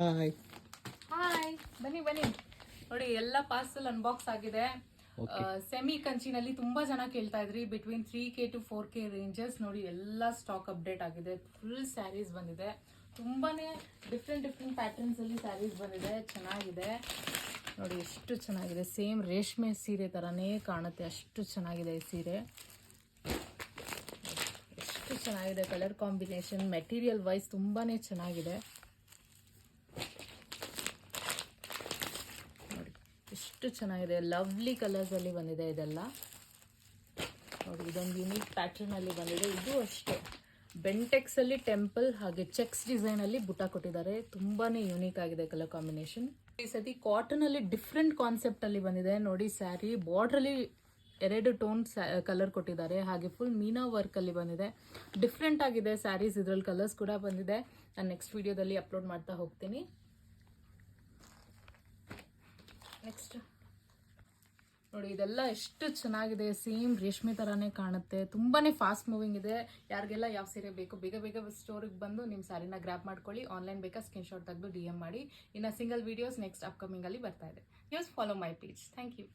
Hi. Hi, ಬನ್ನಿ ಬನ್ನಿ. ನೋಡಿ ಎಲ್ಲ ಪಾರ್ಸಲ್ ಅನ್ಬಾಕ್ಸ್ ಆಗಿದೆ. ಸೆಮಿ ಕಂಚಿನಲ್ಲಿ ತುಂಬಾ ಜನ ಕೇಳ್ತಾ ಇದ್ರಿ. Between 3K to 4K ranges. ನೋಡಿ ಎಲ್ಲ ಸ್ಟಾಕ್ ಅಪ್ಡೇಟ್ ಆಗಿದೆ. ಫುಲ್ ಸ್ಯಾರೀಸ್ ಬಂದಿದೆ. ತುಂಬಾನೇ ಡಿಫ್ರೆಂಟ್ ಪ್ಯಾಟರ್ನ್ಸ್ ಅಲ್ಲಿ ಸ್ಯಾರೀಸ್ ಬಂದಿದೆ. ಚೆನ್ನಾಗಿದೆ ನೋಡಿ, ಎಷ್ಟು ಚೆನ್ನಾಗಿದೆ. ಸೇಮ್ ರೇಷ್ಮೆ ಸೀರೆ ತರಾನೇ ಕಾಣುತ್ತೆ, ಅಷ್ಟು ಚೆನ್ನಾಗಿದೆ ಈ ಸೀರೆ. ಎಷ್ಟು ಚೆನ್ನಾಗಿದೆ ಕಲರ್ ಕಾಂಬಿನೇಷನ್, ಮೆಟೀರಿಯಲ್ ವೈಸ್ ತುಂಬಾನೇ ಚೆನ್ನಾಗಿದೆ. ನೋಡಿ ಎಷ್ಟು ಚೆನ್ನಾಗಿದೆ, ಲವ್ಲಿ ಕಲರ್ಸ್ ಅಲ್ಲಿ ಬಂದಿದೆ ಇದೆಲ್ಲ. ನೋಡಿ ಇದೊಂದು ಯುನೀಕ್ ಪ್ಯಾಟರ್ನ್ ಅಲ್ಲಿ ಬಂದಿದೆ. ಇದು ಅಷ್ಟೇ ಬೆಂಟೆಕ್ಸ್ ಅಲ್ಲಿ ಟೆಂಪಲ್ ಹಾಗೆ ಚೆಕ್ಸ್ ಡಿಸೈನ್ ಅಲ್ಲಿ ಬುಟ್ಟ ಕೊಟ್ಟಿದ್ದಾರೆ. ತುಂಬಾನೇ ಯೂನಿಕ್ ಆಗಿದೆ ಕಲರ್ ಕಾಂಬಿನೇಷನ್. ಈ ಸತಿ ಕಾಟನ್ ಅಲ್ಲಿ ಡಿಫ್ರೆಂಟ್ ಕಾನ್ಸೆಪ್ಟ್ ಅಲ್ಲಿ ಬಂದಿದೆ. ನೋಡಿ ಸ್ಯಾರಿ ಬಾರ್ಡರ್ ಅಲ್ಲಿ 2 ಟೋನ್ ಕಲರ್ ಕೊಟ್ಟಿದ್ದಾರೆ. ಹಾಗೆ ಫುಲ್ ಮೀನಾ ವರ್ಕ್ ಅಲ್ಲಿ ಬಂದಿದೆ. ಡಿಫ್ರೆಂಟ್ ಆಗಿದೆ ಸ್ಯಾರೀಸ್. ಇದ್ರಲ್ಲಿ ಕಲರ್ಸ್ ಕೂಡ ಬಂದಿದೆ. ನಾನು ನೆಕ್ಸ್ಟ್ ವಿಡಿಯೋದಲ್ಲಿ ಅಪ್ಲೋಡ್ ಮಾಡ್ತಾ ಹೋಗ್ತೀನಿ. ನೆಕ್ಸ್ಟ್ ನೋಡಿ ಇದೆಲ್ಲ ಎಷ್ಟು ಚೆನ್ನಾಗಿದೆ. ಸೇಮ್ ರೇಷ್ಮೆ ತರಾನೇ ಕಾಣುತ್ತೆ. ತುಂಬಾನೇ ಫಾಸ್ಟ್ ಮೂವಿಂಗ್ ಇದೆ. ಯಾರಿಗೆಲ್ಲ ಯಾವ ಸೀರೆ ಬೇಕು ಬೇಗ ಬೇಗ ಸ್ಟೋರಿಗೆ ಬಂದು ನಿಮ್ಮ ಸ್ಯಾರಿನ ಗ್ರಾಪ್ ಮಾಡ್ಕೊಳ್ಳಿ. ಆನ್ಲೈನ್ ಬೇಕಾ ಸ್ಕ್ರೀನ್ಶಾಟ್ ತೆಗೆದು DM ಮಾಡಿ. ಇನ್ನು ಸಿಂಗಲ್ ವಿಡಿಯೋಸ್ ನೆಕ್ಸ್ಟ್ ಅಪ್ಕಮಿಂಗ್ ಅಲ್ಲಿ ಬರ್ತಾ ಇದೆ. Use follow my page. Thank you.